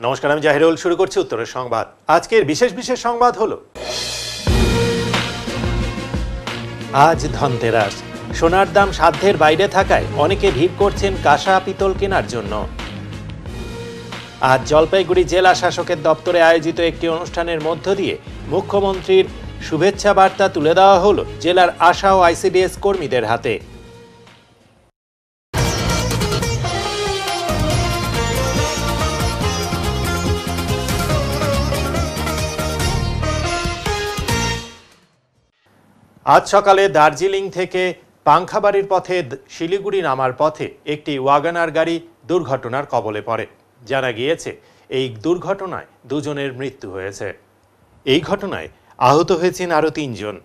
নমস্কার, আমি জাহিরুল। শুরু করছি উত্তরের সংবাদ। আজকের বিশেষ সংবাদ হলো, আজ ধনতেরাস। সোনার দাম সাধ্যের বাইরে থাকায় অনেকে ভিড় করছেন কাঁসা পিতল কেনার জন্য। আজ জলপাইগুড়ি জেলা শাসকের দপ্তরে আয়োজিত একটি অনুষ্ঠানের মধ্য দিয়ে মুখ্যমন্ত্রীর শুভেচ্ছা বার্তা তুলে দেওয়া হলো জেলার আশা ও আইসিডিএস কর্মীদের হাতে। আজ সকালে দার্জিলিং থেকে পাংখাবাড়ির পথে শিলিগুড়ি নামার পথে একটি ওয়াগনার গাড়ি দুর্ঘটনার কবলে পড়ে। জানা গিয়েছে, এই দুর্ঘটনায় দুজনের মৃত্যু হয়েছে। এই ঘটনায় আহত হয়েছেন আরও ৩ জন।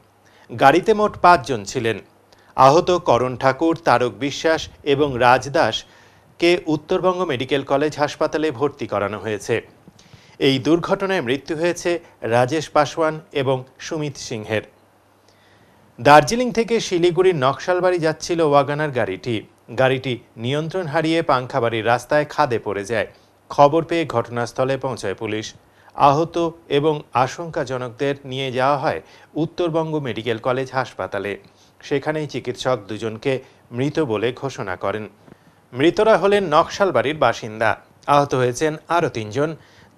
গাড়িতে মোট ৫ জন ছিলেন। আহত করণ ঠাকুর, তারক বিশ্বাস এবং রাজ দাসকে উত্তরবঙ্গ মেডিকেল কলেজ হাসপাতালে ভর্তি করানো হয়েছে। এই দুর্ঘটনায় মৃত্যু হয়েছে রাজেশ পাসওয়ান এবং সুমিত সিংহের। দার্জিলিং থেকে শিলিগুড়ির নকশালবাড়ি যাচ্ছিল ওয়াগনার গাড়িটি নিয়ন্ত্রণ হারিয়ে পাংখাবাড়ির রাস্তায় খাদে পড়ে যায়। খবর পেয়ে ঘটনাস্থলে পৌঁছায় পুলিশ। আহত এবং আশঙ্কাজনকদের নিয়ে যাওয়া হয় উত্তরবঙ্গ মেডিকেল কলেজ হাসপাতালে। সেখানেই চিকিৎসক দুজনকে মৃত বলে ঘোষণা করেন। মৃতরা হলেন নকশালবাড়ির বাসিন্দা। আহত হয়েছেন আরও ৩ জন।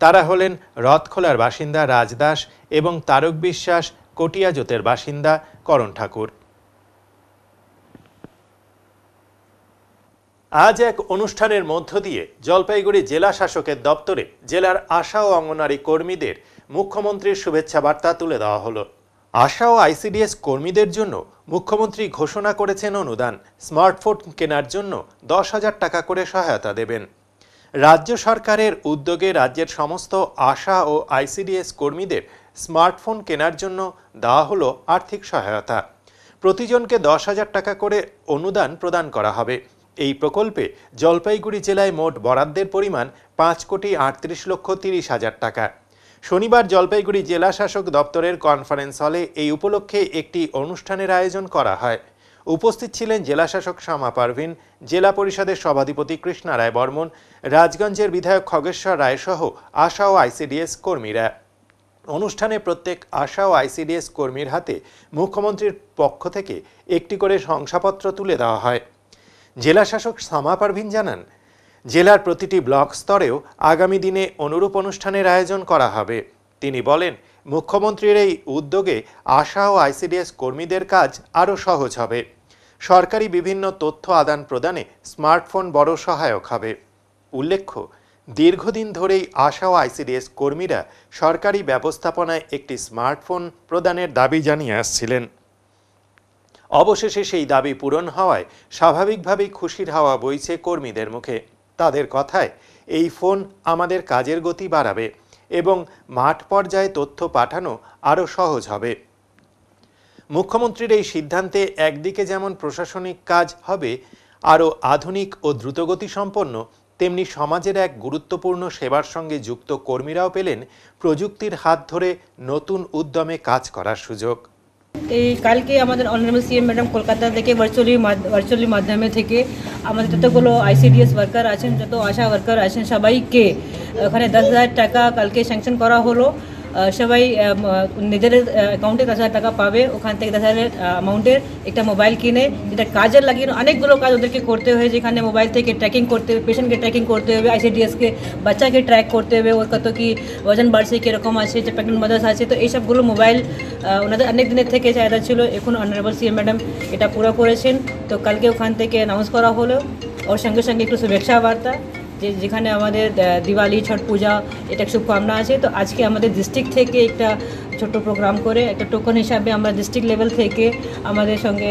তারা হলেন রথখোলার বাসিন্দা রাজ দাস এবং তারক বিশ্বাস, কটিয়াজোতের বাসিন্দা করণ ঠাকুর। আজ এক অনুষ্ঠানের মধ্য দিয়ে জলপাইগুড়ি জেলা শাসকের দপ্তরে জেলার আশা ও অঙ্গনারী কর্মীদের মুখ্যমন্ত্রীর শুভেচ্ছা বার্তা তুলে দেওয়া হলো। আশা ও আইসিডিএস কর্মীদের জন্য মুখ্যমন্ত্রী ঘোষণা করেছেন অনুদান। স্মার্টফোন কেনার জন্য 10,000 টাকা করে সহায়তা দেবেন। রাজ্য সরকারের উদ্যোগে রাজ্যের সমস্ত আশা ও আইসিডিএস কর্মীদের স্মার্টফোন কেনার জন্য দেওয়া হলো আর্থিক সহায়তা। প্রতিজনকে 10,000 টাকা করে অনুদান প্রদান করা হবে। এই প্রকল্পে জলপাইগুড়ি জেলায় মোট বরাদ্দের পরিমাণ 5,38,30,000 টাকা। শনিবার জলপাইগুড়ি জেলা শাসক দপ্তরের কনফারেন্স হলে এই উপলক্ষে একটি অনুষ্ঠানের আয়োজন করা হয়। উপস্থিত ছিলেন জেলা শাসক শ্যামা পারভিন, জেলা পরিষদের সভাধিপতি কৃষ্ণা রায় বর্মন, রাজগঞ্জের বিধায়ক খগেশ্বর রায় সহ আশা ও আইসিডিএস কর্মীরা। অনুষ্ঠানে প্রত্যেক আশা ও আইসিডিএস কর্মীর হাতে মুখ্যমন্ত্রীর পক্ষ থেকে একটি করে শংসাপত্র তুলে দেওয়া হয়। জেলা শাসক শ্যামা পারভিন জানান, জেলার প্রতিটি ব্লক স্তরেও আগামী দিনে অনুরূপ অনুষ্ঠানের আয়োজন করা হবে। তিনি বলেন, মুখ্যমন্ত্রীর এই উদ্যোগে আশা ও আইসিডিএস কর্মীদের কাজ আরও সহজ হবে। সরকারি বিভিন্ন তথ্য আদান প্রদানে স্মার্টফোন বড় সহায়ক হবে। উল্লেখ্য, দীর্ঘদিন ধরেই আশা ও আইসিডিএস কর্মীরা সরকারি ব্যবস্থাপনায় একটি স্মার্টফোন প্রদানের দাবি জানিয়ে আসছিলেন। অবশেষে সেই দাবি পূরণ হওয়ায় স্বাভাবিকভাবেই খুশির হাওয়া বইছে কর্মীদের মুখে। তাদের কথায়, এই ফোন আমাদের কাজের গতি বাড়াবে এবং মাঠ পর্যায়ে তথ্য পাঠানো আরও সহজ হবে। মুখ্যমন্ত্রীর এই সিদ্ধান্তে একদিকে যেমন প্রশাসনিক কাজ হবে আরও আধুনিক ও দ্রুতগতি সম্পন্ন, তেমনি সমাজের এক গুরুত্বপূর্ণ সেবার সঙ্গে যুক্ত কর্মীরাও পেলেন প্রযুক্তির হাত ধরে নতুন উদ্যমে কাজ করার সুযোগ। এই কালকে আমাদের অনারেবল সিএম ম্যাডাম কলকাতা থেকে ভার্চুয়ালি মাধ্যমে থেকে আমাদের যতগুলো আইসিডিএস ওয়ার্কার আছেন, যত আশা ওয়ার্কার আছেন, সবাইকে ওখানে 10,000 টাকা কালকে স্যাংশন করা হলো। সবাই নিজের অ্যাকাউন্টে 10,000 টাকা পাবে। ওখান থেকে 10,000 অ্যামাউন্টের একটা মোবাইল কিনে যেটা কাজে লাগিয়ে অনেকগুলো কাজ ওদেরকে করতে হয়, যেখানে মোবাইল থেকে ট্র্যাকিং করতে হবে, পেশেন্টকে ট্র্যাকিং করতে হবে, আইসিডিএসকে বাচ্চাকে ট্র্যাক করতে হবে, ওর কত কি ওজন বাড়ছে, কীরকম আছে, যে প্রেগনেন্ট মাদার্স আছে। তো এইসবগুলো মোবাইল ওনাদের অনেক দিনের থেকে চাহিদা ছিল। এখন অনারেবল সিএম ম্যাডাম এটা পুরো করেছেন। তো কালকে ওখান থেকে অ্যানাউন্স করা হলো। ওর সঙ্গে সঙ্গে একটু শুভেচ্ছা বার্তা, যেখানে আমাদের দিওয়ালি, ছট পূজা এটা শুভকামনা আছে। তো আজকে আমাদের ডিস্ট্রিক্ট থেকে একটা ছোট প্রোগ্রাম করে একটা টোকন হিসাবে আমরা ডিস্ট্রিক্ট লেভেল থেকে আমাদের সঙ্গে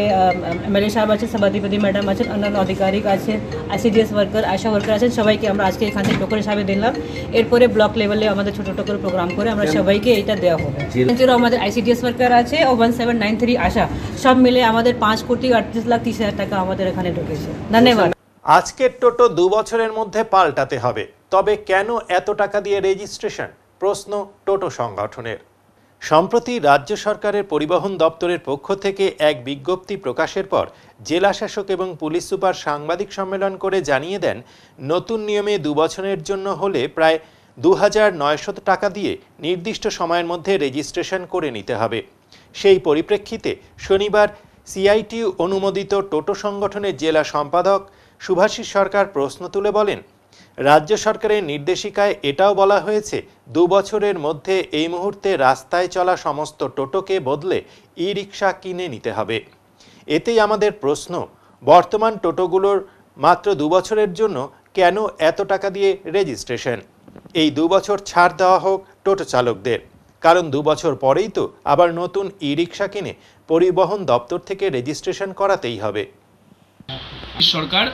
এমএলএ সাহেব আছেন, সভাধিপতি ম্যাডাম আছেন, অন্যান্য আধিকারিক আছেন, আইসিডিএস ওয়ার্কার, আশা ওয়ার্কার আছেন, সবাইকে আমরা আজকে এখান থেকে টোকন হিসাবে দিলাম। এরপরে ব্লক লেভেলে আমাদের ছোটো করে প্রোগ্রাম করে আমরা সবাইকে এটা দেওয়া হবে। আমাদের আইসিডিএস ওয়ার্কার আছে ও 1793 আশা, সব মিলে আমাদের 5,38,30,000 টাকা আমাদের এখানে ঢুকেছে। ধন্যবাদ। আজকের টোটো 2 বছরের মধ্যে পাল্টাতে হবে, তবে কেন এত টাকা দিয়ে রেজিস্ট্রেশন? প্রশ্ন টোটো সংগঠনের। সম্প্রতি রাজ্য সরকারের পরিবহন দপ্তরের পক্ষ থেকে এক বিজ্ঞপ্তি প্রকাশের পর জেলা শাসক এবং পুলিশ সুপার সাংবাদিক সম্মেলন করে জানিয়ে দেন, নতুন নিয়মে 2 বছরের জন্য হলে প্রায় ২,৯০০ টাকা দিয়ে নির্দিষ্ট সময়ের মধ্যে রেজিস্ট্রেশন করে নিতে হবে। সেই পরিপ্রেক্ষিতে শনিবার সিআইটিইউ অনুমোদিত টোটো সংগঠনের জেলা সম্পাদক শুভাশিস সরকার প্রশ্ন তুলে বলেন, রাজ্য সরকারের নির্দেশিকায় এটাও বলা হয়েছে ২ বছরের মধ্যে এই মুহূর্তে রাস্তায় চলা সমস্ত টোটোকে বদলে ই-রিকশা কিনে নিতে হবে। এতেই আমাদের প্রশ্ন, বর্তমান টোটোগুলোর মাত্র ২ বছরের জন্য কেন এত টাকা দিয়ে রেজিস্ট্রেশন? এই ২ বছর ছাড় দেওয়া হোক টোটো চালকদের, কারণ ২ বছর পরেই তো আবার নতুন ই-রিকশা কিনে পরিবহন দপ্তর থেকে রেজিস্ট্রেশন করাতেই হবে। সরকার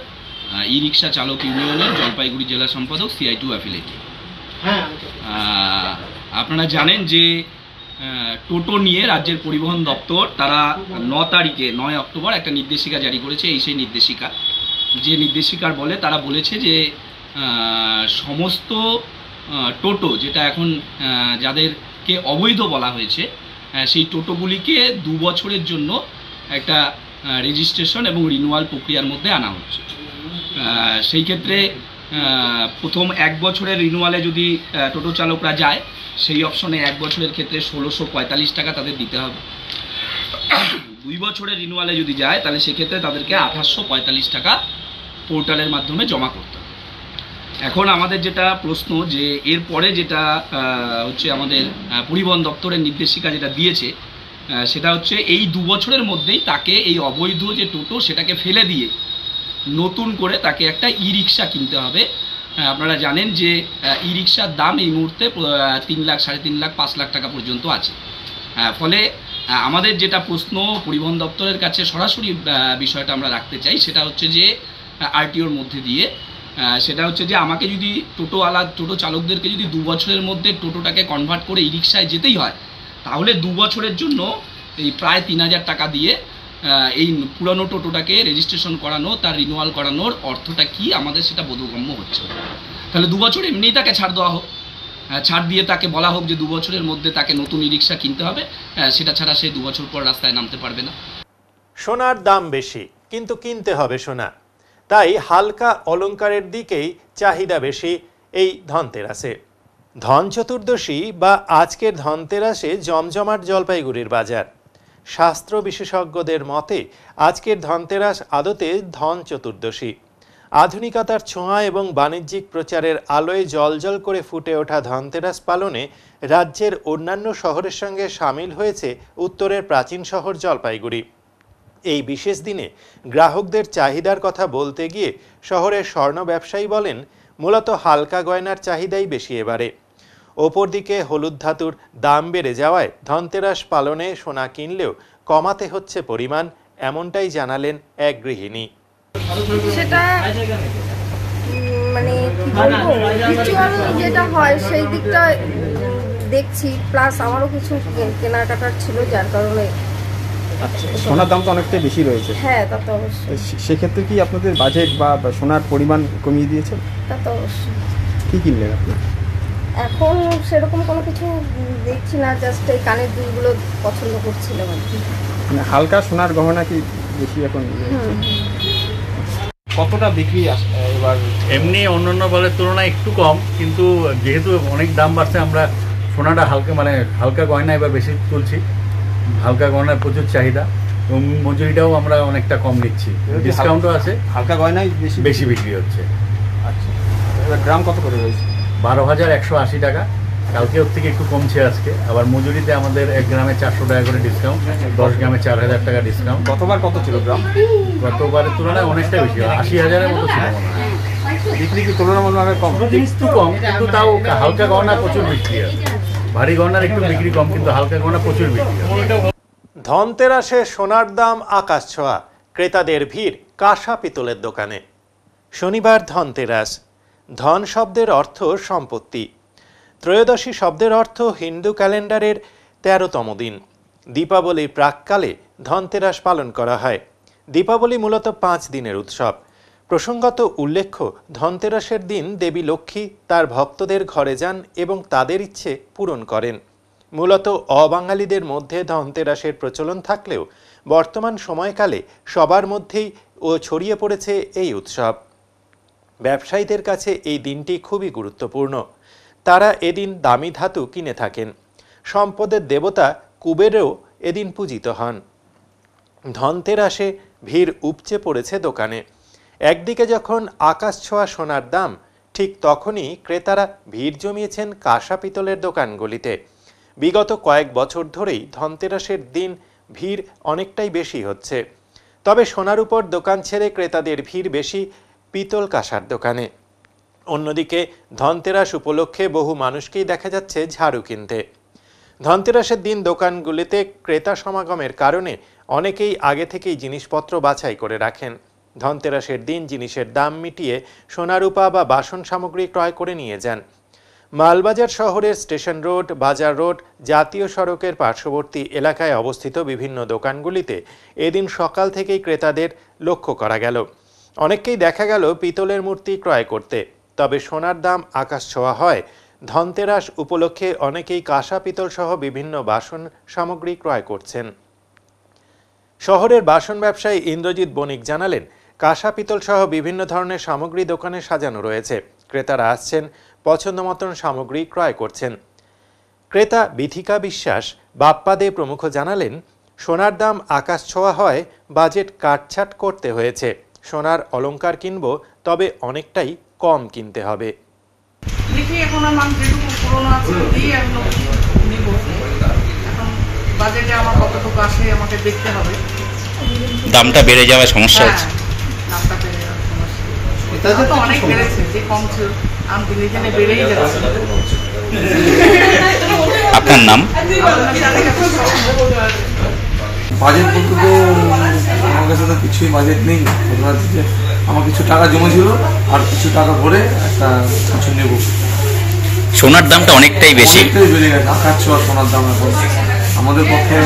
ই রিক্সা চালক ইউনিয়নের জলপাইগুড়ি জেলা সম্পাদক সিআইটিইউ অ্যাফিলিয়েটেড। আপনারা জানেন যে টোটো নিয়ে রাজ্যের পরিবহন দপ্তর তারা ৯ অক্টোবর একটা নির্দেশিকা জারি করেছে। সেই নির্দেশিকা, যে নির্দেশিকার বলে তারা বলেছে যে সমস্ত টোটো যেটা এখন যাদেরকে অবৈধ বলা হয়েছে সেই টোটোগুলিকে ২ বছরের জন্য একটা রেজিস্ট্রেশন এবং রিনিউয়াল প্রক্রিয়ার মধ্যে আনা হচ্ছে। সেই ক্ষেত্রে প্রথম ১ বছরের রিনিউয়ালে যদি টোটো চালকরা যায়, সেই অপশনে ১ বছরের ক্ষেত্রে ১৬৪৫ টাকা তাদের দিতে হবে। ২ বছরের রিনিউয়ালে যদি যায় তাহলে সেক্ষেত্রে তাদেরকে ২৮৪৫ টাকা পোর্টালের মাধ্যমে জমা করতে হবে। এখন আমাদের যেটা প্রশ্ন, যে এরপরে যেটা হচ্ছে আমাদের পরিবহন দপ্তরের নির্দেশিকা যেটা দিয়েছে সেটা হচ্ছে এই ২ বছরের মধ্যেই তাকে এই অবৈধ যে টোটো সেটাকে ফেলে দিয়ে নতুন করে তাকে একটা ই রিক্সা কিনতে হবে। আপনারা জানেন যে ই রিক্সার দাম এই মুহূর্তে ৩ লাখ, ৩.৫ লাখ, ৫ লাখ টাকা পর্যন্ত আছে। ফলে আমাদের যেটা প্রশ্ন পরিবহন দপ্তরের কাছে সরাসরি বিষয়টা আমরা রাখতে চাই, সেটা হচ্ছে যে আরটিওর মধ্যে দিয়ে সেটা হচ্ছে যে আমাকে যদি টোটো চালকদেরকে যদি ২ বছরের মধ্যে টোটোটাকে কনভার্ট করে ই রিক্সায় যেতেই হয়, তাহলে ২ বছরের জন্য এই প্রায় ৩,০০০ টাকা দিয়ে এই পুরানো টোটোটাকে রেজিস্ট্রেশন করানো, তার রিনিউয়াল করানোর অর্থটা কি আমাদের সেটা বোধগম্য হচ্ছে। তাহলে ২ বছর এমনিই তাকে ছাড় দেওয়া হোক, ছাড় দিয়ে তাকে বলা হোক যে ২ বছরের মধ্যে তাকে নতুন ই রিক্সা কিনতে হবে, সেটা ছাড়া সে ২ বছর পর রাস্তায় নামতে পারবে না। সোনার দাম বেশি, কিন্তু কিনতে হবে সোনা, তাই হালকা অলংকারের দিকেই চাহিদা বেশি এই ধনতেরাসে। ধন চতুর্দশী বা আজকের ধনতেরাসে জমজমাট জলপাইগুড়ির বাজার। শাস্ত্র বিশেষজ্ঞদের মতে আজকের ধনতেরাস আদতে ধন চতুর্দশী। আধুনিকতার ছোঁয়া এবং বাণিজ্যিক প্রচারের আলোয় জলজল করে ফুটে ওঠা ধনতেরাস পালনে রাজ্যের অন্যান্য শহরের সঙ্গে সামিল হয়েছে উত্তরের প্রাচীন শহর জলপাইগুড়ি। এই বিশেষ দিনে গ্রাহকদের চাহিদার কথা বলতে গিয়ে শহরের স্বর্ণ ব্যবসায়ী বলেন, মূলত হালকা গয়নার চাহিদাই বেশি এবারে। অপরদিকে হলুদ ধাতুর দাম বেড়ে যাওয়ায় ধনতেরাস পালনে সোনা কিনলেও কমাতে হচ্ছে পরিমাণ, এমনটাই জানালেন এক গৃহিণী। সেটা মানে কি বলবো, রিচুয়াল যেটা হয় সেই দিকটা দেখছি, প্লাস আমারও কিছু কেনাকাটার ছিল, যার কারণে। আচ্ছা, সোনার দাম তো অনেকটাই বেশি রয়েছে। হ্যাঁ, তা তো অবশ্যই। সেক্ষেত্রে কি আপনাদের বাজেট বা সোনার পরিমাণ কমিয়ে দিয়েছেন? তা তো অবশ্যই। কি কিনলেন আপনি? এখন সেরকম কোনো কিছু দেখছি না, জাস্ট এই কানের দুলগুলো পছন্দ করছিলাম আর কি। মানে হালকা সোনার গহনা কি বেশি এখন? কতটা বিক্রি এবার? এমনি অন্যান্য বলের তুলনায় একটু কম, কিন্তু যেহেতু অনেক দাম বাড়ছে আমরা সোনাটা হালকা গয়না এবার বেশি তুলছি। হালকা গয়নার প্রচুর চাহিদা এবং মজুরিটাও আমরা অনেকটা কম নিচ্ছি, ডিসকাউন্টও আছে। হালকা গয়নাই বেশি বিক্রি হচ্ছে। আচ্ছা, এবার গ্রাম কত করে রয়েছে? ১২,১৮০ টাকা। কালকে ওর থেকে একটু কমছে আজকে। আবার মজুরিতে আমাদের ১ গ্রামে ৪০০ টাকা করে ডিসকাউন্ট, ১০ গ্রামে ৪,০০০ টাকা ডিসকাউন্ট। গতবার কত ছিল গ্রাম? গতবারের তুলনায় অনেকটা বেশি, ৮০,০০০-এর মতো ছিল মনে হয়। বিক্রি কি তুলনামূলকভাবে কম? একটু কম, কিন্তু তাও হালকা গহনা প্রচুর বিক্রি আছে। ভারী গহনার একটু বিক্রি কম, কিন্তু হালকা গহনা প্রচুর বিক্রি আছে। ধনতেরাসে সোনার দাম আকাশ ছোঁয়া, ক্রেতাদের ভিড় কাঁসা পিতলের দোকানে। শনিবার ধনতেরাস। ধন শব্দের অর্থ সম্পত্তি। ত্রয়োদশী শব্দের অর্থ হিন্দু ক্যালেন্ডারের ১৩তম দিন। দীপাবলির প্রাককালে ধনতেরাস পালন করা হয়। দীপাবলি মূলত ৫ দিনের উৎসব। প্রসঙ্গত উল্লেখ্য, ধনতেরাসের দিন দেবী লক্ষ্মী তার ভক্তদের ঘরে যান এবং তাদের ইচ্ছে পূরণ করেন। মূলত অবাঙালিদের মধ্যে ধনতেরাসের প্রচলন থাকলেও বর্তমান সময়কালে সবার মধ্যেই ছড়িয়ে পড়েছে এই উৎসব। ব্যবসায়ীদের কাছে এই দিনটি খুবই গুরুত্বপূর্ণ। তারা এদিন দামি ধাতু কিনে থাকেন। সম্পদের দেবতা কুবেরও এদিন পূজিত হন। ধনতেরাসে ভিড় উপচে পড়েছে দোকানে। একদিকে যখন আকাশ ছোঁয়া সোনার দাম, ঠিক তখনই ক্রেতারা ভিড় জমিয়েছেন কাঁসা পিতলের দোকানগুলিতে। বিগত কয়েক বছর ধরেই ধনতেরাসের দিন ভিড় অনেকটাই বেশি হচ্ছে। তবে সোনার উপর দোকান ছেড়ে ক্রেতাদের ভিড় বেশি পিতল কাঁসার দোকানে। অন্যদিকে ধনতেরাস উপলক্ষে বহু মানুষকেই দেখা যাচ্ছে ঝাড়ু কিনতে। ধনতেরাসের দিন দোকানগুলিতে ক্রেতা সমাগমের কারণে অনেকেই আগে থেকেই জিনিসপত্র বাছাই করে রাখেন। ধনতেরাসের দিন জিনিসের দাম মিটিয়ে সোনারূপা বা বাসন সামগ্রী ক্রয় করে নিয়ে যান। মালবাজার শহরের স্টেশন রোড, বাজার রোড, জাতীয় সড়কের পার্শ্ববর্তী এলাকায় অবস্থিত বিভিন্ন দোকানগুলিতে এদিন সকাল থেকেই ক্রেতাদের লক্ষ্য করা গেল। অনেককেই দেখা গেল পিতলের মূর্তি ক্রয় করতে। তবে সোনার দাম আকাশ ছোঁয়া হয়। ধনতেরাস উপলক্ষে অনেকেই কাঁসা পিতল সহ বিভিন্ন বাসন সামগ্রী ক্রয় করছেন। শহরের বাসন ব্যবসায়ী ইন্দ্রজিৎ বণিক জানালেন, কাঁসা পিতল সহ বিভিন্ন ধরনের সামগ্রী দোকানে সাজানো রয়েছে। ক্রেতারা আসছেন, পছন্দ মতন সামগ্রী ক্রয় করছেন। ক্রেতা বিথিকা বিশ্বাস, বাপ্পা দে প্রমুখ জানালেন, সোনার দাম আকাশ ছোঁয়া হয়, বাজেট কাটছাট করতে হয়েছে। সোনার অলংকার কিনবো, তবে অনেকটাই কম কিনতে হবে। দেখি এখন আমার যেটুকু পুরনো আছে দিয়ে আমি নিব। এখন বাজেটে আমার কতটুকু আসে আমাকে দেখতে হবে। দামটা বেড়ে যাওয়ার সমস্যা হচ্ছে। দামটা বেড়ে যাওয়ার সমস্যা এটা তো অনেক বেড়েছে, যে কম ছিল আমি দিনে দিনে বেড়েই যাচ্ছে। আপনার নাম? বাজেট বলতে তো আমার কাছে তো কিছুই বাজেট নেই। আমার কিছু টাকা জমেছিল, আর কিছু টাকা ভরে একটা কিছু নেব। সোনার দামটা অনেকটাই বেশি বেড়ে গেছে, আকাশ ছোঁয়া সোনার দাম। এখন আমাদের পক্ষে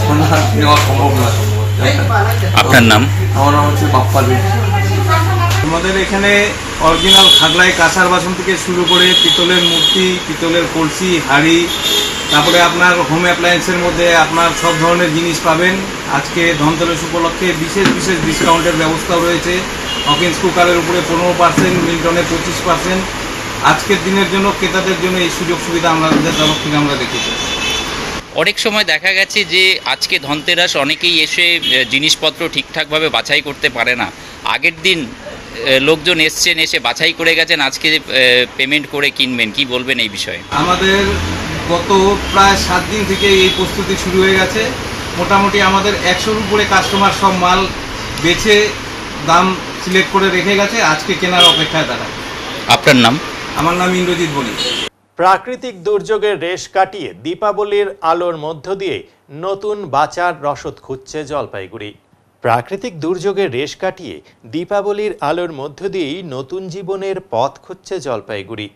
সোনা নেওয়া সম্ভব না। আপনার নাম? আমার নাম হচ্ছে বাপ্পা দে। আমাদের এখানে অরিজিনাল খাগড়াই কাঁসার বাসন থেকে শুরু করে পিতলের মূর্তি, পিতলের কলসি, হাঁড়ি, তারপরে আপনার হোম অ্যাপ্লায়েন্সের মধ্যে আপনার সব ধরনের জিনিস পাবেন। আজকে ধনতেরাস উপলক্ষে বিশেষ বিশেষ ডিসকাউন্টের ব্যবস্থাও রয়েছে। হকিন্স কুকারের উপরে 15%, মিল্টনে 25%। আজকের দিনের জন্য ক্রেতাদের জন্য এই সুযোগ সুবিধা আমাদের তরফ থেকে আমরা দেখেছি। অনেক সময় দেখা গেছে যে আজকে ধনতেরাস, অনেকেই এসে জিনিসপত্র ঠিকঠাকভাবে বাছাই করতে পারে না। আগের দিন লোকজন এসছেন, এসে বাছাই করে গেছেন, আজকে পেমেন্ট করে কিনবেন, কি বলবেন এই বিষয়ে? আমাদের গত প্রায় 7 দিন থেকে এই প্রস্তুতি শুরু হয়ে গেছে। মোটামুটি আমাদের 100-র উপরে কাস্টমার সব মাল বেছে দাম সিলেক্ট করে রেখে গেছে, আজকে কেনার অপেক্ষায় তারা। আপনার নাম? আমার নাম ইন্দ্রজিৎ বণিক। প্রাকৃতিক দুর্যোগের রেশ কাটিয়ে দীপাবলির আলোর মধ্য দিয়ে নতুন বাঁচার রসদ খুঁজছে জলপাইগুড়ি। প্রাকৃতিক দুর্যোগের রেশ কাটিয়ে দীপাবলির আলোর মধ্য দিয়েই নতুন জীবনের পথ খুঁজছে জলপাইগুড়ি।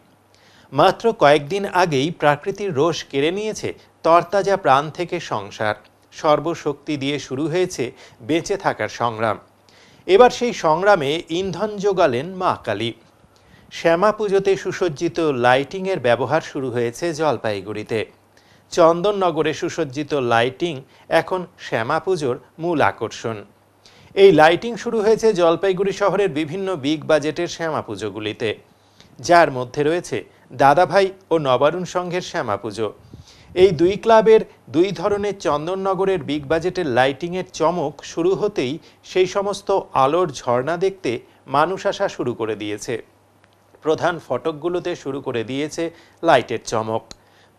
মাত্র কয়েকদিন আগেই প্রকৃতির রোষ কেড়ে নিয়েছে তরতাজা প্রাণ থেকে সংসার। সর্বশক্তি দিয়ে শুরু হয়েছে বেঁচে থাকার সংগ্রাম। এবার সেই সংগ্রামে ইন্ধন যোগালেন মা কালী। শ্যামা পুজোতে সুসজ্জিত লাইটিংয়ের ব্যবহার শুরু হয়েছে জলপাইগুড়িতে। চন্দননগরে সুসজ্জিত লাইটিং এখন শ্যামা পুজোর মূল আকর্ষণ। এই লাইটিং শুরু হয়েছে জলপাইগুড়ি শহরের বিভিন্ন বিগ বাজেটের শ্যামা পুজোগুলিতে, যার মধ্যে রয়েছে দাদাভাই ও নবারুণ সংঘের শ্যামা পুজো। এই দুই ক্লাবের দুই ধরনের চন্দননগরের বিগ বাজেটের লাইটিংয়ের চমক শুরু হতেই সেই সমস্ত আলোর ঝর্ণা দেখতে মানুষ আসা শুরু করে দিয়েছে। প্রধান ফটকগুলোতে শুরু করে দিয়েছে লাইটের চমক।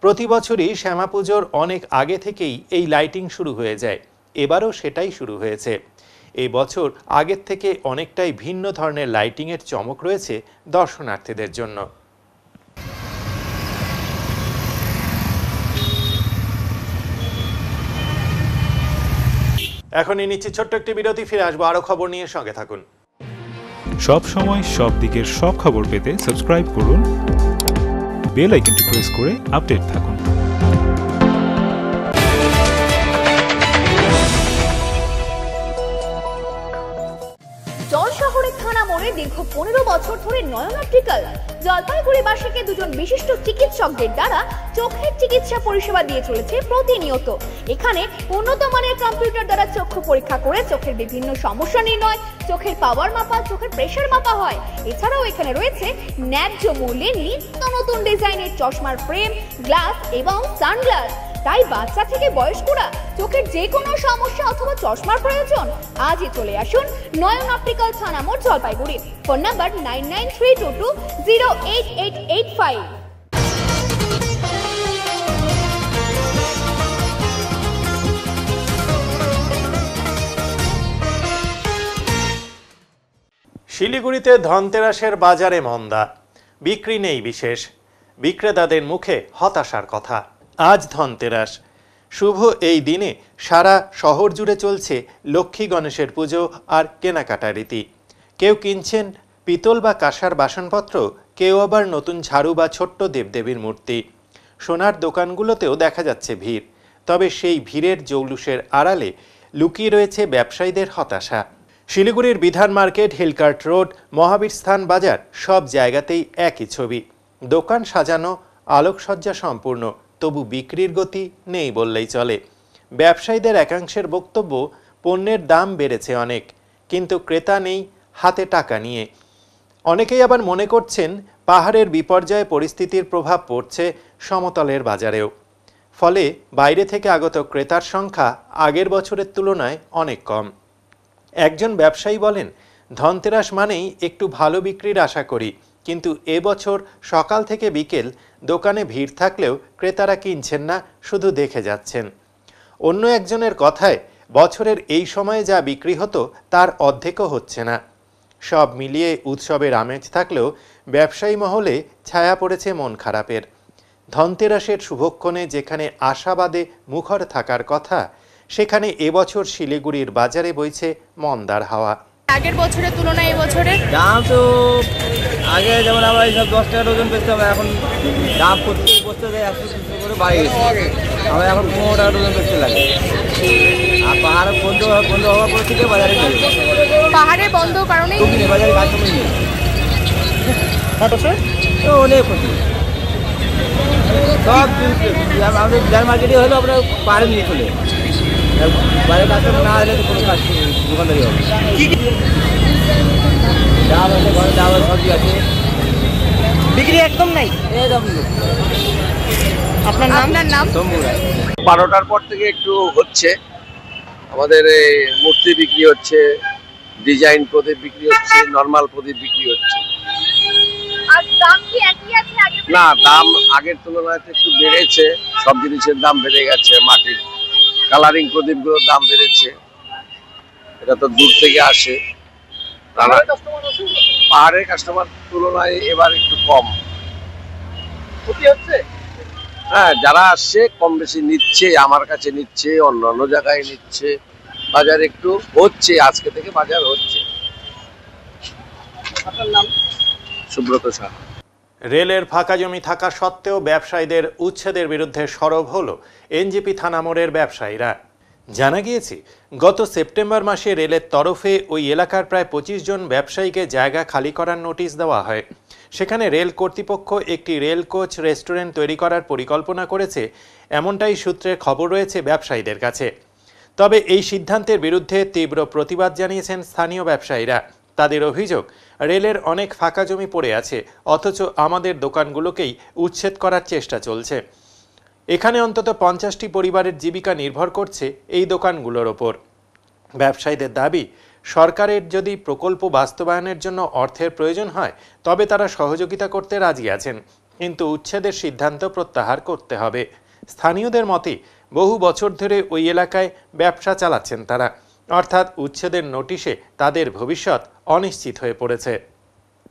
প্রতি বছরই শ্যামা পুজোর অনেক আগে থেকেই এই লাইটিং শুরু হয়ে যায়। এবারও সেটাই শুরু হয়েছে। এই বছর আগের থেকে অনেকটাই ভিন্ন ধরনের লাইটিংয়ের চমক রয়েছে দর্শনার্থীদের জন্য। এখনই নিচ্ছি ছোট্ট একটি বিরতি, ফিরে আসবো আরো খবর নিয়ে, সঙ্গে থাকুন। সব সময় সব দিকের সব খবর পেতে সাবস্ক্রাইব করুন, বেল আইকনটি প্রেস করে আপডেট থাকুন। জল শহরের থানা মোড়ে দীর্ঘ 15 বছর ধরে নয়ন অপটিক্যাল জলপাইগুড়িবাসীকে দুজন বিশিষ্ট চিকিৎসকদের দ্বারা চোখের চিকিৎসা পরিষেবা দিয়ে চলেছে প্রতিনিয়ত। এখানে উন্নত মানের কম্পিউটার দ্বারা চক্ষু পরীক্ষা করে চোখের বিভিন্ন সমস্যা নির্ণয়, চোখের পাওয়ার মাপা, চোখের প্রেসার মাপা হয়। এছাড়াও এখানে রয়েছে ন্যায্য মূল্যে নিত্য নতুন ডিজাইনের চশমার ফ্রেম, গ্লাস এবং সানগ্লাস। তাই বাচ্চা থেকে বয়স্করা চোখের যে কোনো সমস্যা অথবা চশমার প্রয়োজন আজই চলে আসুন নয়ন অপটিক্যাল থানা মোড়, জলপাইগুড়ি। Phone number 9932208885। শিলিগুড়িতে ধনতেরাসের বাজারে মন্দা, বিক্রি নেই বিশেষ। বিক্রেতাদের মুখে হতাশার কথা। আজ ধনতেরাস, শুভ এই দিনে সারা শহর জুড়ে চলছে লক্ষ্মী গণেশের পুজো আর কেনাকাটা রীতি। কেউ কিনছেন পিতল বা কাঁসার বাসনপত্র, কেউ আবার নতুন ঝাড়ু বা ছোট্ট দেবদেবীর মূর্তি। সোনার দোকানগুলোতেও দেখা যাচ্ছে ভিড়, তবে সেই ভিড়ের জৌলুসের আড়ালে লুকিয়ে রয়েছে ব্যবসায়ীদের হতাশা। শিলিগুড়ির বিধান মার্কেট, হিলকার্ট রোড, মহাবীর স্থান বাজার সব জায়গাতেই একই ছবি। দোকান সাজানো, আলোকসজ্জা সম্পূর্ণ, তবু বিক্রির গতি নেই বললেই চলে। ব্যবসায়ীদের একাংশের বক্তব্য, পণ্যের দাম বেড়েছে অনেক, কিন্তু ক্রেতা নেই হাতে টাকা নিয়ে। অনেকেই আবার মনে করছেন পাহাড়ের বিপর্যয় পরিস্থিতির প্রভাব পড়ছে সমতলের বাজারেও। ফলে বাইরে থেকে আগত ক্রেতার সংখ্যা আগের বছরের তুলনায় অনেক কম। একজন ব্যবসায়ী বলেন, ধনতেরাস মানেই একটু ভালো বিক্রির আশা করি, কিন্তু এবছর সকাল থেকে বিকেল দোকানে ভিড় থাকলেও ক্রেতারা কিনছেন না, শুধু দেখে যাচ্ছেন। অন্য একজনের কথায়, বছরের এই সময়ে যা বিক্রি হতো তার অর্ধেকও হচ্ছে না। সব মিলিয়ে উৎসবের আমেজ থাকলেও ব্যবসায়ী মহলে ছায়া পড়েছে মন খারাপের। ধনতেরাসের শুভক্ষণে যেখানে আশাবাদে মুখর থাকার কথা, সেখানে এবছর শিলিগুড়ির বাজারে বইছে মন্দার হাওয়া। আগের বছরের তুলনায় এবছরে দাম তো আগে যেমন আমরা এইসব 10 টাকা ডজন বেচতাম, এখন দাম প্রত্যেক বছর 100 করে বাড়ে গেছে। আমরা এখন 15 টাকা ডজন বেচতে লাগে। আর পাহাড়ে বন্ধ হওয়ার পর থেকে বাজারে পাহাড়ে বন্ধ কারণে বাজারে কাস্টমার নেই। অনেক ক্ষতি সব আমাদের বিধান মার্কেটে হলেও আমরা পাহাড়ে নিয়ে চলে বাইরে কাস্টমার না হলে তো কোনো কাজ দোকানদারি হবে। ডাল আছে, ঘরে ডাল সবজি আছে, বিক্রি একদম নাই। আপনার নাম? 12টার পর থেকে একটু হচ্ছে, আমাদের মূর্তি বিক্রি হচ্ছে, ডিজাইন প্রদীপ বিক্রি হচ্ছে, নর্মাল প্রদীপ বিক্রি হচ্ছে। না, দাম আগের তুলনায় একটু বেড়েছে, সব জিনিসের দাম বেড়ে গেছে। মাটির কালারিং প্রদীপগুলোর দাম বেড়েছে, এটা তো দূর থেকে আসে। পাহাড়ের কাস্টমার তুলনায় এবার একটু কম হচ্ছে। হ্যাঁ, যারা আসছে কম বেশি নিচ্ছে, আমার কাছে নিচ্ছে, অন্যান্য জায়গায় নিচ্ছে। বাজার একটু হচ্ছে, আজকে থেকে বাজার হচ্ছে। আপনার নাম? সুব্রত সাহা। রেলের ফাঁকা জমি থাকা সত্ত্বেও ব্যবসায়ীদের উচ্ছেদের বিরুদ্ধে সরব হলো এনজেপি থানা মোড়ের ব্যবসায়ীরা। জানা গিয়েছে, গত সেপ্টেম্বর মাসে রেলের তরফে ওই এলাকার প্রায় 25 জন ব্যবসায়ীকে জায়গা খালি করার নোটিশ দেওয়া হয়। সেখানে রেল কর্তৃপক্ষ একটি রেল কোচ রেস্টুরেন্ট তৈরি করার পরিকল্পনা করেছে, এমনটাই সূত্রের খবর রয়েছে ব্যবসায়ীদের কাছে। তবে এই সিদ্ধান্তের বিরুদ্ধে তীব্র প্রতিবাদ জানিয়েছেন স্থানীয় ব্যবসায়ীরা। তাদের অভিযোগ, রেলের অনেক ফাঁকা জমি পড়ে আছে, অথচ আমাদের দোকানগুলোকেই উচ্ছেদ করার চেষ্টা চলছে। এখানে অন্তত 50টি পরিবারের জীবিকা নির্ভর করছে এই দোকানগুলোর ওপর। ব্যবসায়ীদের দাবি, সরকারের যদি প্রকল্প বাস্তবায়নের জন্য অর্থের প্রয়োজন হয় তবে তারা সহযোগিতা করতে রাজি আছেন, কিন্তু উচ্ছেদের সিদ্ধান্ত প্রত্যাহার করতে হবে। স্থানীয়দের মতে, বহু বছর ধরে ওই এলাকায় ব্যবসা চালাচ্ছেন তারা, অর্থাৎ উচ্ছেদের নোটিশে তাদের ভবিষ্যৎ অনিশ্চিত হয়ে পড়েছে।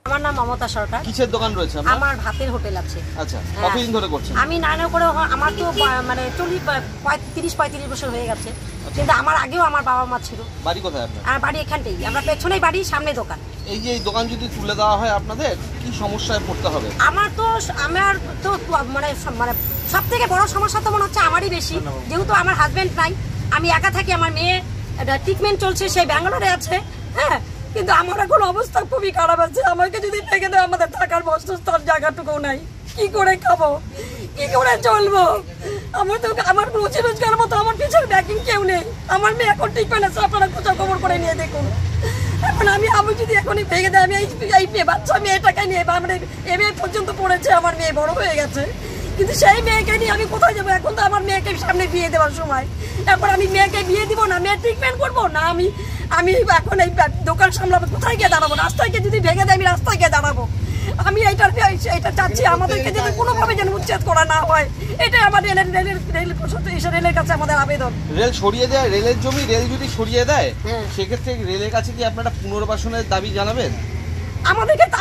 আমার নাম মমতা সরকার। কিসের দোকান রয়েছে আপনার? আমার ভাতের হোটেল আছে। আচ্ছা, কতদিন ধরে করছেন? আমি নানা করে আমার তো মানে 30-35 বছর হয়ে গেছে, কিন্তু আমার আগেও আমার বাবা মা ছিল। বাড়ি কোথায় আপনার? আমার বাড়ি এখানটাই, আমরা পেছনেই বাড়ি, সামনে দোকান। এই যে এই দোকান যদি তুলে দেওয়া হয় আপনাদের কি সমস্যায় পড়তে হবে? আমার তো মানে সব থেকে বড় সমস্যা তো মনে হচ্ছে আমারই বেশি, যেহেতু আমার হাজবেন্ড নাই, আমি একা থাকি, আমার মেয়ে ট্রিটমেন্ট চলছে, সেই ব্যাঙ্গালোরে আছে। হ্যাঁ, কিন্তু আমার এখন অবস্থা খুবই খারাপ আছে। আমাকে যদি ভেঙে দেয়, আমাদের থাকার বাসস্থান জায়গাটুকু নাই, কি করে খাবো, কি করে চলবো? আমার রুচি রোজগার মতো আমার পিছনে ব্যাকিং কেউ নেই। আমার মেয়ে এখন ট্রিটমেন্ট আছে, আপনারা কোথাও খবর করে নিয়ে দেখুন। এখন আমি যদি এখনই ভেঙে দেয়, আমি এই বাচ্চা মেয়েটাকে নিয়ে মানে এমএ পর্যন্ত পড়েছে, আমার মেয়ে বড় হয়ে গেছে, কিন্তু সেই মেয়েকে নিয়ে আমি কোথায় যাবো? এখন তো আমার মেয়েকে সামনে বিয়ে দেওয়ার সময়, এখন আমি মেয়েকে বিয়ে দিব না, মেয়ে ট্রিটমেন্ট করবো না, আমি এখন এই দোকান সামলাবো, কোথায় গিয়ে দাঁড়াবো? রাস্তায় গিয়ে যদি ভেঙে দেয়, আমি রাস্তায় গিয়ে দাঁড়াবো। আমি এটা চাচ্ছি, আমাদেরকে যদি কোনোভাবে যেন উচ্ছেদ করা না হয়, এটাই আমার রেলের কাছে আমাদের আবেদন। রেল সরিয়ে দেয়, রেলের জমি রেল যদি সরিয়ে দেয়, সেক্ষেত্রে রেলের কাছে কি আপনারা পুনর্বাসনের দাবি জানাবেন?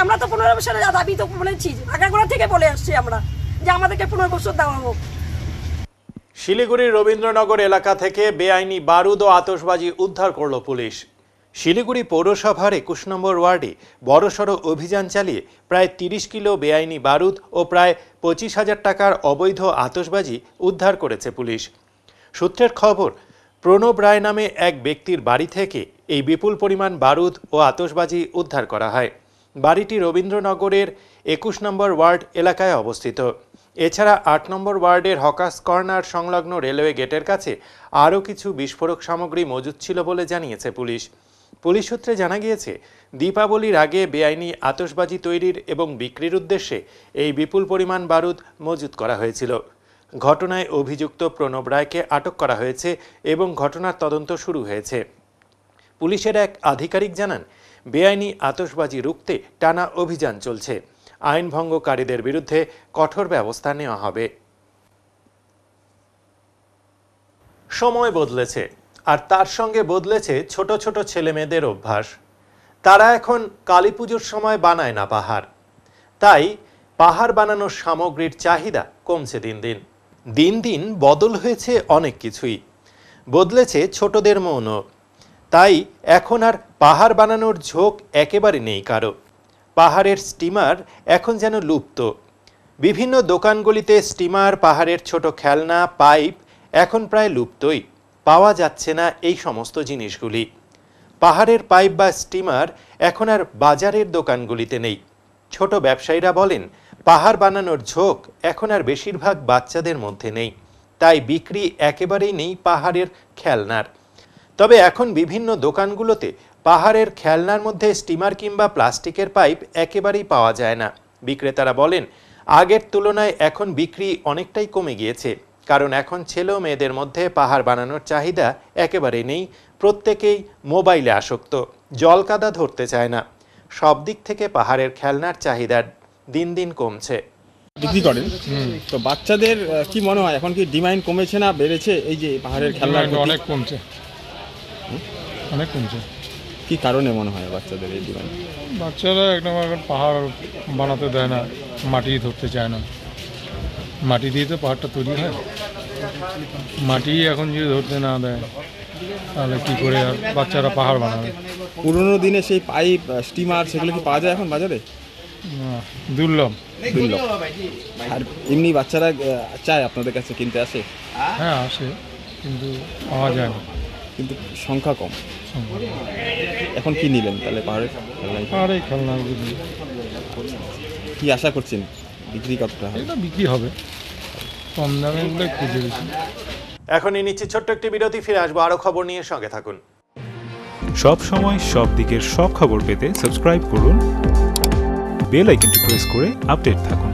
আমরা তো পুনর্বাসনের দাবি তো বলেছি, আগাগোড়া থেকে বলে আসছি আমরা যে আমাদেরকে পুনর্বাসন দেওয়া হোক। শিলিগুড়ির রবীন্দ্রনগর এলাকা থেকে বেআইনি বারুদ ও আতশবাজি উদ্ধার করল পুলিশ। শিলিগুড়ি পৌরসভার ২১ নম্বর ওয়ার্ডে বড়সড় অভিযান চালিয়ে প্রায় ৩০ কিলো বেআইনি বারুদ ও প্রায় ২৫,০০০ টাকার অবৈধ আতশবাজি উদ্ধার করেছে পুলিশ। সূত্রের খবর, প্রণব রায় নামে এক ব্যক্তির বাড়ি থেকে এই বিপুল পরিমাণ বারুদ ও আতশবাজি উদ্ধার করা হয়। বাড়িটি রবীন্দ্রনগরের ২১ নম্বর ওয়ার্ড এলাকায় অবস্থিত। এছাড়া ৮ নম্বর ওয়ার্ডের হকার্স কর্নার সংলগ্ন রেলওয়ে গেটের কাছে আরও কিছু বিস্ফোরক সামগ্রী মজুদ ছিল বলে জানিয়েছে পুলিশ। পুলিশ সূত্রে জানা গিয়েছে, দীপাবলির আগে বেআইনি আতশবাজি তৈরির এবং বিক্রির উদ্দেশ্যে এই বিপুল পরিমাণ বারুদ মজুত করা হয়েছিল। ঘটনায় অভিযুক্ত প্রণব রায়কে আটক করা হয়েছে এবং ঘটনার তদন্ত শুরু হয়েছে। পুলিশের এক আধিকারিক জানান, বেআইনি আতশবাজি রুখতে টানা অভিযান চলছে। আইন ভঙ্গকারীদের বিরুদ্ধে কঠোর ব্যবস্থা নেওয়া হবে। সময় বদলেছে, আর তার সঙ্গে বদলেছে ছোট ছোট ছেলে মেয়েদের অভ্যাস। তারা এখন কালী পুজোর সময় বানায় না পাহাড়। তাই পাহাড় বানানোর সামগ্রীর চাহিদা কমছে দিন দিন। দিন দিন বদল হয়েছে অনেক কিছুই, বদলেছে ছোটদের মনও। তাই এখন আর পাহাড় বানানোর ঝোঁক একেবারে নেই কারো। পাহাড়ের স্টিমার এখন যেন লুপ্ত। বিভিন্ন দোকানগুলিতে স্টিমার, পাহাড়ের ছোট খেলনা, পাইপ এখন প্রায় লুপ্তই। পাওয়া যাচ্ছে না এই সমস্ত জিনিসগুলি। পাহাড়ের পাইপ বা স্টিমার এখন আর বাজারের দোকানগুলিতে নেই। ছোট ব্যবসায়ীরা বলেন, পাহাড় বানানোর ঝোঁক এখন আর বেশিরভাগ বাচ্চাদের মধ্যে নেই। তাই বিক্রি একেবারেই নেই পাহাড়ের খেলনার। তবে এখন বিভিন্ন দোকানগুলোতে পাহাড়ের খেলনার মধ্যে স্টিমার কিংবা প্লাস্টিকের পাইপ একেবারেই পাওয়া যায় না। বিক্রেতারা বলেন, আগের তুলনায় এখন বিক্রি অনেকটাই কমে গিয়েছে, কারণ এখন ছেলে ও মেয়েদের মধ্যে পাহাড় বানানোর চাহিদা একেবারে নেই। প্রত্যেকেই মোবাইলে আসক্ত, জল কাদা ধরতে চায় না। সব দিক থেকে পাহাড়ের খেলনার চাহিদা দিন দিন কমছে। বিক্রি করেন, তো বাচ্চাদের কি মনে হয় এখন কি ডিমান্ড কমেছে না বেড়েছে? এই যে পাহাড়ের খেলনা অনেক কমছে, অনেক কমছে। কি কারণে মনে হয় বাচ্চাদের এই ডিমান্ড? বাচ্চারা একদম এখন পাহাড় বানাতে দেয় না, মাটি ধরতে চায় না। মাটি দিয়ে তো পাহাড়টা তৈরি হয়, মাটি এখন যদি ধরতে না দেয় তাহলে কি করে আর বাচ্চারা পাহাড় বানাবে? পুরোনো দিনে সেই পাইপ, স্টিমার সেগুলো কি পাওয়া যায় এখন বাজারে? দুর্লভ। আর এমনি বাচ্চারা চায় আপনাদের কাছে কিনতে আসে? হ্যাঁ আসে, কিন্তু পাওয়া যায় না, কিন্তু সংখ্যা কম। এখন কি নিলেন তাহলে পাহাড়ের খেলনাগুলো? কি আশা করছেন বিক্রি কতটা হবে? এটা বিক্রি হবে, কম দামে খুঁজে বেশি। এখনই নিচ্ছি ছোট্ট একটি বিরতি, ফিরে আসবো আরো খবর নিয়ে, সঙ্গে থাকুন। সব সময় সব দিকের সব খবর পেতে সাবস্ক্রাইব করুন, বেল আইকনটি প্রেস করে আপডেট থাকুন।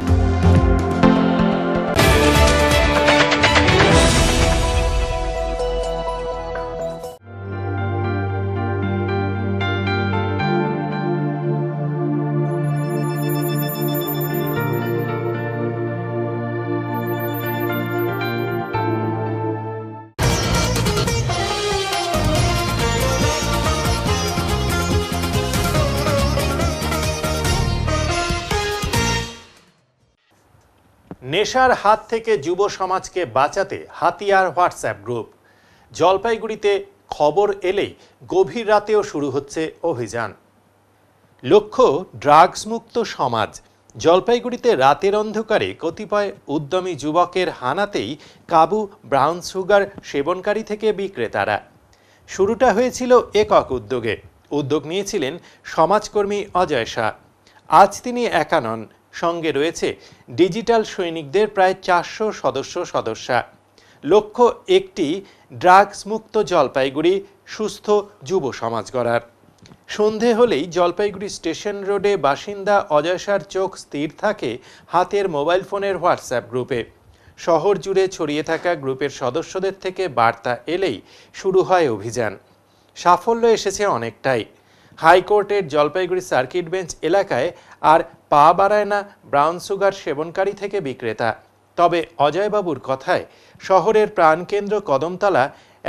নেশার হাত থেকে যুব সমাজকে বাঁচাতে হাতিয়ার হোয়াটসঅ্যাপ গ্রুপ। জলপাইগুড়িতে খবর এলেই গভীর রাতেও শুরু হচ্ছে অভিযান। লক্ষ্য ড্রাগস মুক্ত সমাজ। জলপাইগুড়িতে রাতের অন্ধকারে কতিপয় উদ্যমী যুবকের হানাতেই কাবু ব্রাউন সুগার সেবনকারী থেকে বিক্রেতারা। শুরুটা হয়েছিল একক উদ্যোগে। উদ্যোগ নিয়েছিলেন সমাজকর্মী অজয় শাহ। আজ তিনি একা নন, সঙ্গে রয়েছে ডিজিটাল সৈনিকদের প্রায় 400 সদস্যা। লক্ষ্য একটি ড্রাগস মুক্ত জলপাইগুড়ি, সুস্থ যুব সমাজ গড়ার। সন্ধে হলেই জলপাইগুড়ি স্টেশন রোডে বাসিন্দা অজয় শাহর চোখ স্থির থাকে হাতের মোবাইল ফোনের হোয়াটসঅ্যাপ গ্রুপে। শহর জুড়ে ছড়িয়ে থাকা গ্রুপের সদস্যদের থেকে বার্তা এলেই শুরু হয় অভিযান। সাফল্য এসেছে অনেকটাই। হাইকোর্টের জলপাইগুড়ি সার্কিট বেঞ্চ এলাকায় আর পা বাড়ায় না ব্রাউন সুগার সেবনকারী থেকে বিক্রেতা। তবে অজয়বাবুর কথায় শহরের প্রাণকেন্দ্র কদমতলা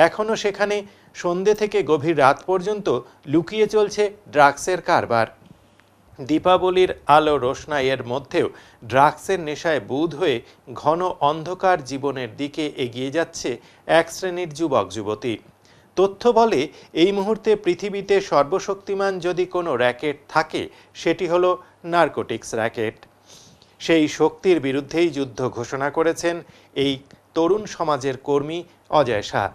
এখনও সেখানে সন্ধ্যে থেকে গভীর রাত পর্যন্ত লুকিয়ে চলছে ড্রাগসের কারবার। দীপাবলির আলো রোশনাইয়ের মধ্যেও ড্রাগসের নেশায় বুঁদ হয়ে ঘন অন্ধকার জীবনের দিকে এগিয়ে যাচ্ছে এক শ্রেণীর যুবক যুবতী। তথ্য বলে এই মুহূর্তে পৃথিবীতে সর্বশক্তিমান যদি কোনো র্যাকেট থাকে সেটি হলো নারকোটিক্স র্যাকেট। সেই শক্তির বিরুদ্ধেই যুদ্ধ ঘোষণা করেছেন এই তরুণ সমাজের কর্মী অজয় শাহ।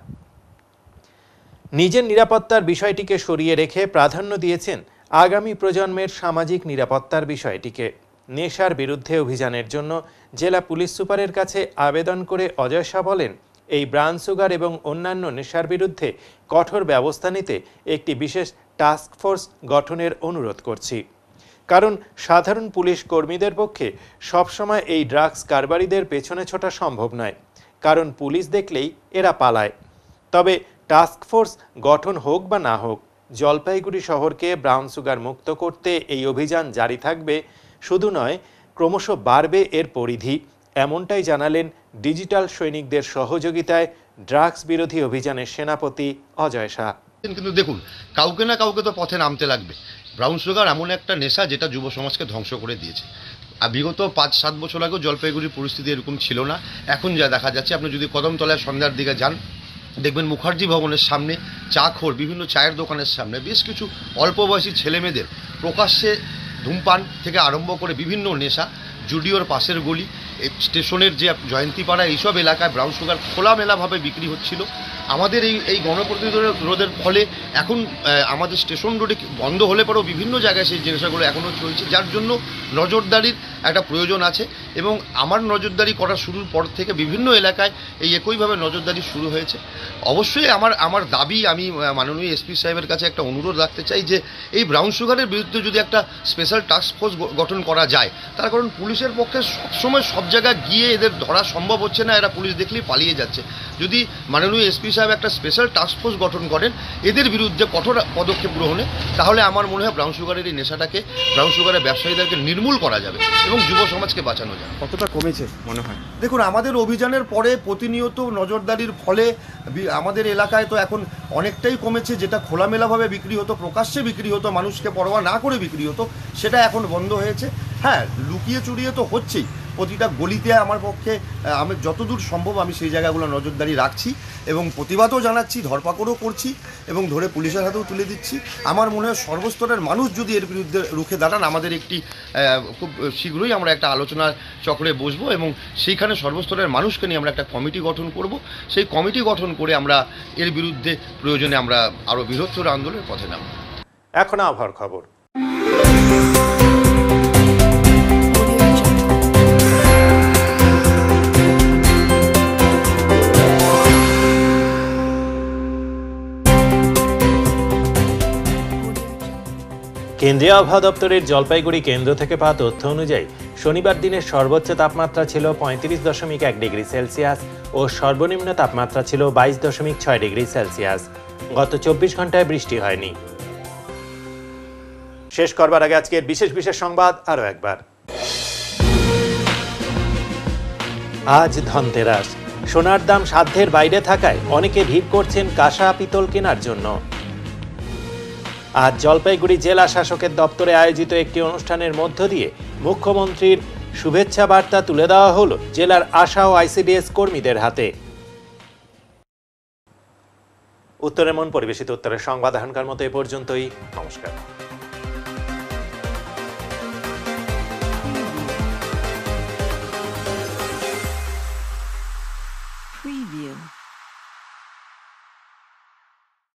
নিজের নিরাপত্তার বিষয়টিকে সরিয়ে রেখে প্রাধান্য দিয়েছেন আগামী প্রজন্মের সামাজিক নিরাপত্তার বিষয়টিকে। নেশার বিরুদ্ধে অভিযানের জন্য জেলা পুলিশ সুপারের কাছে আবেদন করে অজয় শাহ বলেন, এই ব্রাউন সুগার এবং অন্যান্য নেশার বিরুদ্ধে কঠোর ব্যবস্থা নিতে একটি বিশেষ টাস্ক ফোর্স গঠনের অনুরোধ করছি। কারণ সাধারণ পুলিশ কর্মীদের পক্ষে সবসময় এই ড্রাগস কারবারিদের পেছনে ছোটা সম্ভব নয়, কারণ পুলিশ দেখলেই এরা পালায়। তবে টাস্ক ফোর্স গঠন হোক বা না হোক, জলপাইগুড়ি শহরকে ব্রাউন সুগার মুক্ত করতে এই অভিযান জারি থাকবে। শুধু নয়, ক্রমশ বাড়বে এর পরিধি, এমনটাই জানালেন ডিজিটাল সৈনিকদের সহযোগিতায় ড্রাগস বিরোধী অভিযানের সেনাপতি অজয় শাহ। কিন্তু দেখুন, কাউকে না কাউকে তো পথে নামতে লাগবে। ব্রাউন সুগার এমন একটা নেশা যেটা যুব সমাজকে ধ্বংস করে দিয়েছে। আর বিগত 5-7 বছর আগেও জলপাইগুড়ির পরিস্থিতি এরকম ছিল না। এখন যা দেখা যাচ্ছে, আপনি যদি কদমতলায় সন্ধ্যার দিকে যান, দেখবেন মুখার্জি ভবনের সামনে চাখোর বিভিন্ন চায়ের দোকানের সামনে বেশ কিছু অল্প বয়সী ছেলেমেয়েদের প্রকাশ্যে ধূমপান থেকে আরম্ভ করে বিভিন্ন নেশা, জুডিওর পাশের গলি, স্টেশনের যে জয়ন্তীপাড়া, এইসব এলাকায় ব্রাউন সুগার খোলামেলাভাবে বিক্রি হচ্ছিল। আমাদের এই গণপ্রতিরোধের ফলে এখন আমাদের স্টেশন রোডে বন্ধ হলে পরেও বিভিন্ন জায়গায় সেই জিনিসগুলো এখনও চলছে, যার জন্য নজরদারির একটা প্রয়োজন আছে। এবং আমার নজরদারি করা শুরুর পর থেকে বিভিন্ন এলাকায় এই একইভাবে নজরদারি শুরু হয়েছে। অবশ্যই আমার দাবি, আমি মাননীয় এসপি সাহেবের কাছে একটা অনুরোধ রাখতে চাই যে এই ব্রাউন সুগারের বিরুদ্ধে যদি একটা স্পেশাল টাস্ক ফোর্স গঠন করা যায়। তার কারণ পুলিশের পক্ষে সবসময় সব জায়গায় গিয়ে এদের ধরা সম্ভব হচ্ছে না, এরা পুলিশ দেখলেই পালিয়ে যাচ্ছে। যদি মাননীয় এসপি সাহেব একটা স্পেশাল টাস্ক ফোর্স গঠন করেন এদের বিরুদ্ধে কঠোর পদক্ষেপ গ্রহণে, তাহলে আমার মনে হয় ব্রাউন সুগারের এই নেশাটাকে, ব্রাউন সুগারের ব্যবসায়ীদেরকে নির্মূল করা যাবে এবং যুব সমাজকে বাঁচানো যাবে। কতটা কমেছে মনে হয়? দেখুন, আমাদের অভিযানের পরে প্রতিনিয়ত নজরদারির ফলে আমাদের এলাকায় তো এখন অনেকটাই কমেছে। যেটা খোলামেলাভাবে বিক্রি হতো, প্রকাশ্যে বিক্রি হতো, মানুষকে পরোয়া না করে বিক্রি হতো, সেটা এখন বন্ধ হয়েছে। হ্যাঁ, লুকিয়ে চুরিয়ে তো হচ্ছেই। প্রতিটা গলিতে আমার পক্ষে আমি যতদূর সম্ভব আমি সেই জায়গাগুলো নজরদারি রাখছি এবং প্রতিবাদও জানাচ্ছি, ধরপাকড়ও করছি এবং ধরে পুলিশের হাতেও তুলে দিচ্ছি। আমার মনে হয় সর্বস্তরের মানুষ যদি এর বিরুদ্ধে রুখে দাঁড়ান, আমাদের একটি খুব শীঘ্রই আমরা একটা আলোচনা চক্রে বসবো এবং সেইখানে সর্বস্তরের মানুষকে নিয়ে আমরা একটা কমিটি গঠন করব। সেই কমিটি গঠন করে আমরা এর বিরুদ্ধে প্রয়োজনে আমরা আরও বৃহত্তর আন্দোলনের পথে নামব। এখন আবহাওয়ার খবর। কেন্দ্রীয় আবহাওয়া দপ্তরের জলপাইগুড়ি কেন্দ্র থেকে পাওয়া তথ্য অনুযায়ী শনিবার দিনের সর্বোচ্চ তাপমাত্রা ছিল 35.1 ডিগ্রি সেলসিয়াস ও সর্বনিম্ন তাপমাত্রা ছিল 22.6 ডিগ্রি সেলসিয়াস। গত 24 ঘন্টায় বৃষ্টি হয়নি। শেষ করবার আগে আজকের বিশেষ বিশেষ সংবাদ আরও একবার। আজ ধনতেরাস। সোনার দাম সাধ্যের বাইরে থাকায় অনেকে ভিড় করছেন কাঁসা পিতল কেনার জন্য। আজ জলপাইগুড়ি জেলা শাসকের দপ্তরে আয়োজিত একটি অনুষ্ঠানের মধ্য দিয়ে মুখ্যমন্ত্রীর শুভেচ্ছা বার্তা তুলে দেওয়া হলো জেলার আশা ও আইসিডিএস কর্মীদের হাতে। উত্তরের মন পরিবেশিত উত্তরের সংবাদ এখনকার মতো এ পর্যন্তই। নমস্কার।